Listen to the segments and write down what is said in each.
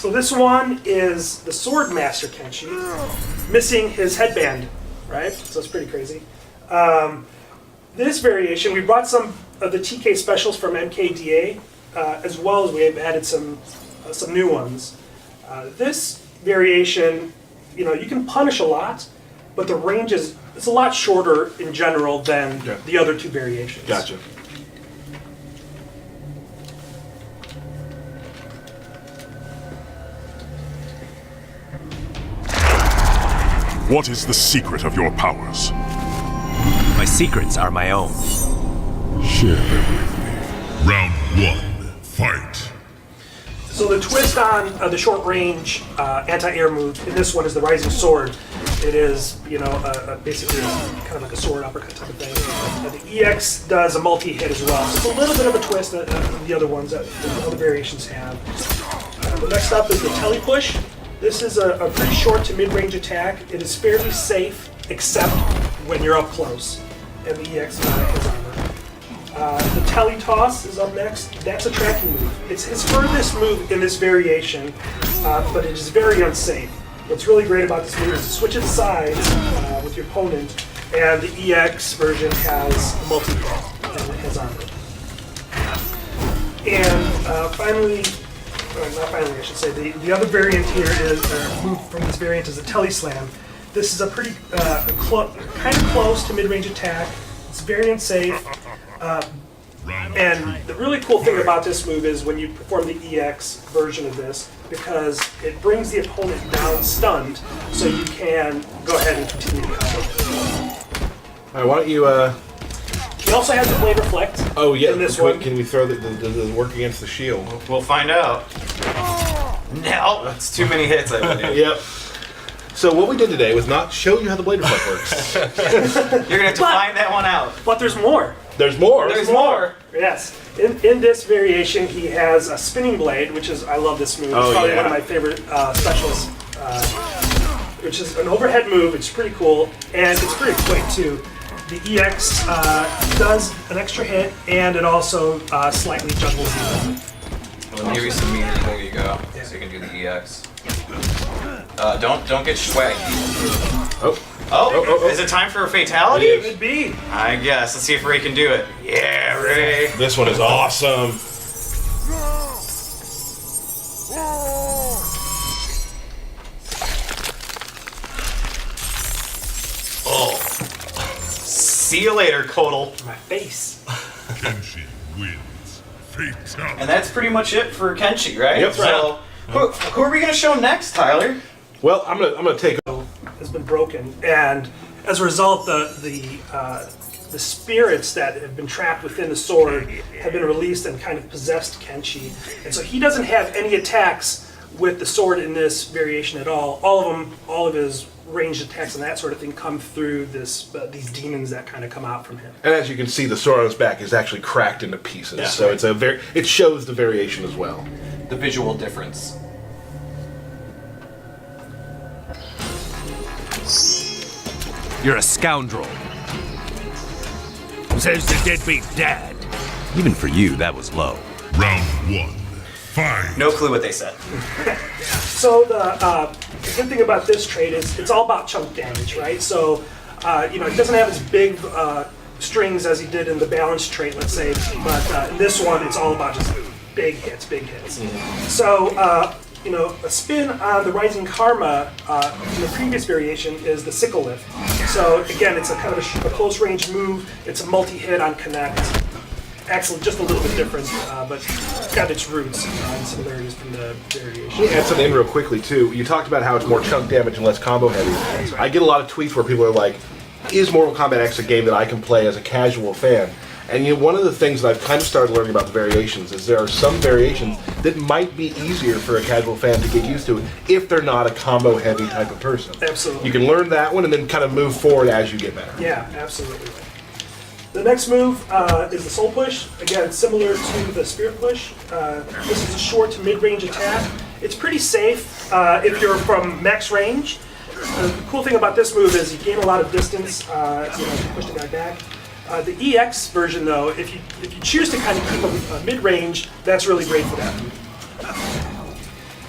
So this one is the Sword Master Kenshi, missing his headband, right? So it's pretty crazy. This variation, we brought some of the TK specials from MKDA, as well as we have added some new ones. This variation, you can punish a lot, but the range is a lot shorter in general than the other two variations. Gotcha. What is the secret of your powers? My secrets are my own. Share them with me. Round 1, fight. So the twist on the short-range anti-air move in this one is the Rising Sword. It is, basically kind of like a sword uppercut type of thing. The EX does a multi-hit as well. So it's a little bit of a twist that the other ones that the other variations have. The next up is the Tele Push. This is a pretty short to mid-range attack. It is fairly safe, except when you're up close, and the EX is armor. The Tele Toss is up next. That's a tracking move. It's his furthest move in this variation, but it is very unsafe. What's really great about this move is it switches sides with your opponent, and the EX version has multi-hit and it has armor. And finally, not finally I should say, the other variant here is, move from this variant is a Tele Slam. This is a pretty kind of close to mid-range attack. It's very unsafe. And the really cool thing about this move is when you perform the EX version of this, because it brings the opponent down stunned, so you can go ahead and continue the combo. Alright, why don't you, He also has the Blade Reflect in this one. Can we throw the work against the shield? We'll find out. No, it's too many hits, I believe. Yep. So what we did today was not show you how the Blade Reflect works. You're gonna have to find that one out. But there's more. There's more. There's more. Yes. In this variation, he has a Spinning Blade, which is, I love this move. It's probably one of my favorite specials, which is an overhead move. It's pretty cool, and it's pretty quick, too. The EX does an extra hit, and it also slightly juggles you. Well, give you some meters. There you go. So you can do the EX. Don't get swaggy. Oh, is it time for a fatality? It could be. I guess. Let's see if Ray can do it. Yeah, Ray. This one is awesome. Oh. See you later, Kodal. My face. Kenshi wins. Fatality. And that's pretty much it for Kenshi, right? Yep. So, who are we going to show next, Tyler? Well, I'm gonna take. Has been broken, and as a result, the spirits that have been trapped within the sword have been released and kind of possessed Kenshi, and so he doesn't have any attacks with the sword in this variation at all. All of his ranged attacks and that sort of thing come through these demons that kind of come out from him. And as you can see, the sword on his back is actually cracked into pieces. Yeah, so right. it shows the variation as well. The visual difference. You're a scoundrel. Says the deadbeat dad. Even for you, that was low. Round 1, fight. No clue what they said. So the good thing about this trait is it's all about chunk damage, right? So he doesn't have as big strings as he did in the balance trait, let's say, but in this one it's all about just big hits. Mm-hmm. So a spin on the Rising Karma in the previous variation is the Sickle Lift. So again, it's a kind of a close range move. It's a multi-hit on connect. Actually, just a little bit different, but it's got its roots and similarities from the variation. Let me add something in real quickly too. You talked about how it's more chunk damage and less combo heavy. Right. I get a lot of tweets where people are like, "Is Mortal Kombat X a game that I can play as a casual fan?" And one of the things that I've kind of started learning about the variations is there are some variations that might be easier for a casual fan to get used to if they're not a combo heavy type of person. Absolutely. You can learn that one and then kind of move forward as you get better. Yeah, absolutely. The next move is the Soul Push. Again, similar to the Spirit Push. This is a short to mid-range attack. It's pretty safe if you're from max range. The cool thing about this move is you gain a lot of distance if you push the guy back. The EX version, though, if you choose to kind of keep a mid-range, that's really great for that move.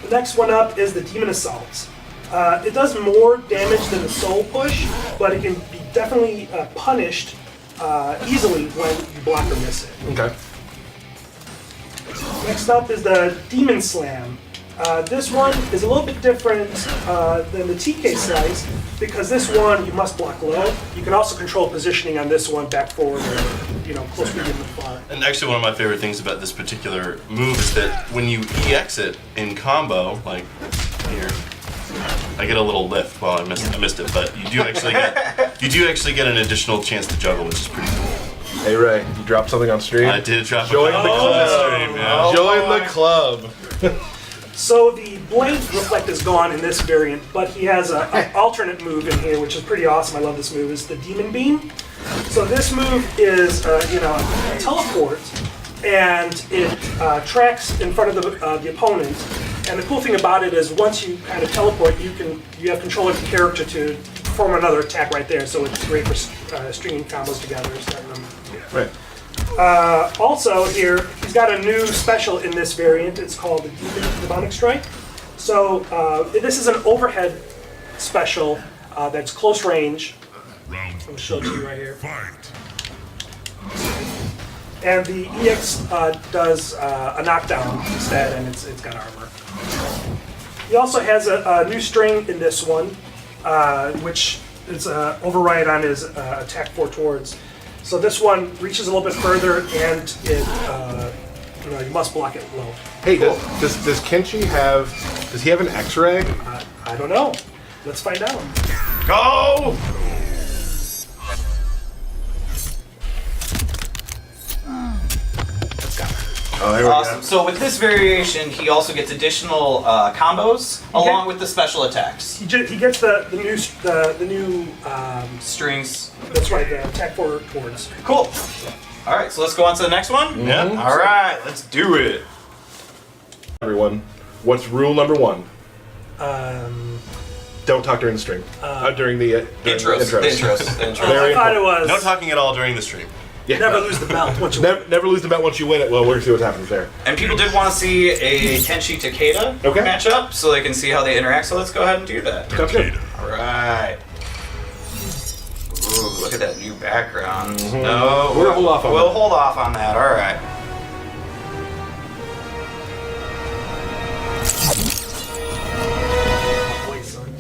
The next one up is the Demon Assault. It does more damage than the Soul Push, but it can be definitely punished easily when you block or miss it. Okay. Next up is the Demon Slam. This one is a little bit different than the TK Slice because this one you must block low. You can also control positioning on this one, back, forward, or close, medium, and far. And actually, one of my favorite things about this particular move is that when you EX it in combo, like here, I get a little lift. Well, I missed it, but you do actually get an additional chance to juggle, which is pretty cool. Hey Ray, you dropped something on stream? I did drop Join a the club. stream, yeah. Join the club. So the Blade Reflect is gone in this variant, but he has an alternate move in here, which is pretty awesome. I love this move. Is the Demon Beam. So this move is a teleport, and it tracks in front of the opponent. And the cool thing about it is once you kind of teleport, you have control of your character to perform another attack right there. So it's great for stringing combos together, starting them. Right. Also here, he's got a new special in this variant. It's called the Demonic Strike. So this is an overhead special that's close range. Round I'll show it to you right here. fight. And the EX does a knockdown instead, and it's got armor. He also has a new string in this one, which is override on his attack 4 towards. So this one reaches a little bit further, and it you must block it low. Hey, does Kenshi have? Does he have an X-ray? I don't know. Let's find out. Go! Oh, there we Awesome. So with this variation, he also gets additional combos along with the special attacks. He gets the new Strings. that's right, the attack 4 towards. Cool. All right, so let's go on to the next one. Yeah. All right, let's do it. Everyone, what's rule number 1? Don't talk during the stream. During the Intros. intros. Intros. Very I thought it important. was No talking at all during the stream. Yeah. never lose the belt once you Never lose the bet once you win it. Well, we're gonna see what happens there. And people did want to see a Kenshi Takeda matchup, so they can see how they interact. So let's go ahead and do that. Sounds good. All right. Ooh, look at that new background. No, We'll hold off on We'll that. hold off on that. All right. Boy, son.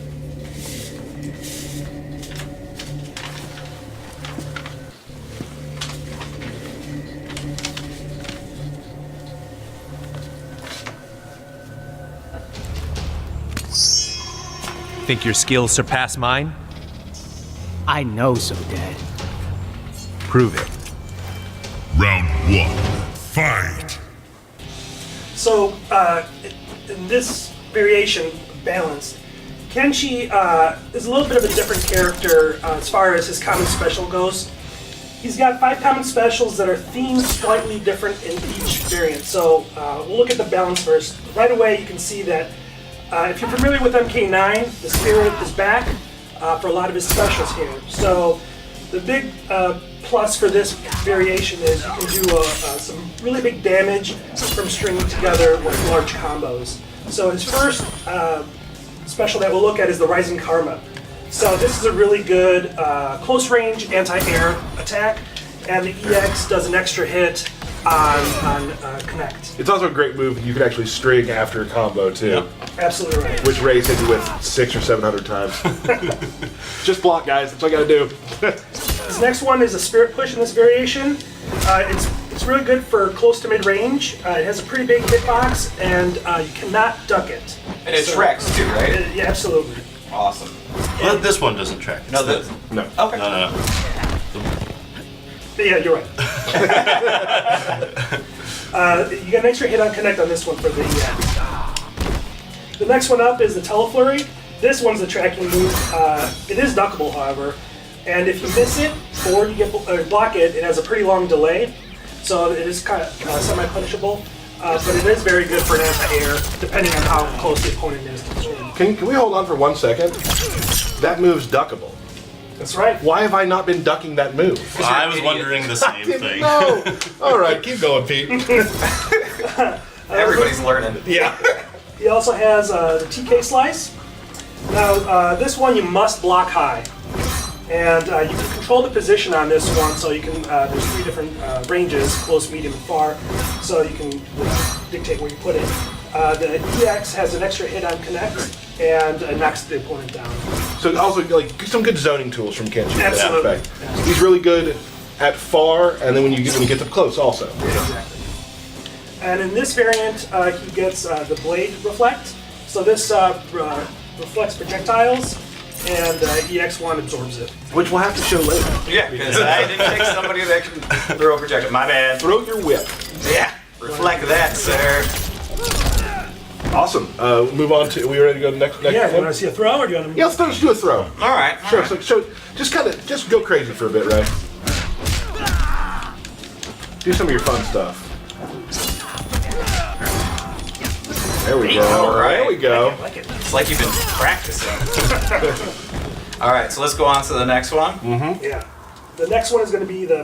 Think your skills surpass mine? I know so, Dad. Prove it. Round 1 fight. So, in this variation, Balanced, Kenshi is a little bit of a different character as far as his common special goes. He's got 5 common specials that are themed slightly different in each variant. So, we'll look at the balance first. Right away, you can see that if you're familiar with MK9, the Spirit is back for a lot of his specials here. So, the big plus for this variation is you can do some really big damage from stringing together with large combos. So his first special that we'll look at is the Rising Karma. So this is a really good close range anti-air attack, and the EX does an extra hit on Connect. It's also a great move. You can actually string after a combo too, Yep. Absolutely right. which Ray's hit you with 600 or 700 times. Just block, guys. That's all you gotta do. This next one is a Spirit Push in this variation. It's really good for close to mid-range. It has a pretty big hitbox, and you cannot duck it. And it tracks too, right? Yeah, absolutely. Awesome. Well, this one doesn't track. No, It's the, No. okay. No. Yeah, you're right. You get an extra hit on Connect on this one for the EX. The next one up is the Teleflurry. This one's the tracking move. It is duckable, however, and if you miss it or you block it, it has a pretty long delay, so it is kind of semi-punishable. But it is very good for an anti-air, depending on how close the opponent is to the swing. Can we hold on for 1 second? That move's duckable. That's right. Why have I not been ducking that move? I was wondering the same thing. No. All right, keep going, Pete. Everybody's learning. Yeah. He also has the TK slice. Now, this one you must block high. And you can control the position on this one, so you can, there's 3 different ranges, close, medium, and far, so you can dictate where you put it. The EX has an extra hit on connect, and knocks the opponent down. So also like some good zoning tools from Kenshi in that Absolutely. aspect. He's really good at far, and then when he gets up close also. Exactly. And in this variant, he gets the blade reflect. So this reflects projectiles, and EX1 absorbs it. Which we'll have to show later. Yeah, because I didn't take somebody that can throw a projectile. My bad. Throw your whip. Yeah, reflect that, sir. Awesome. Move on to. Are we ready to go to next Yeah, you one? want to see a throw, or do you want to? Yeah, let's do a throw. All right. all Sure. right. So just go crazy for a bit, right? Do some of your fun stuff. There we go. All right. There we go. I like it. It's like you've been practicing. All right, so let's go on to the next one. Yeah. The next one is going to be the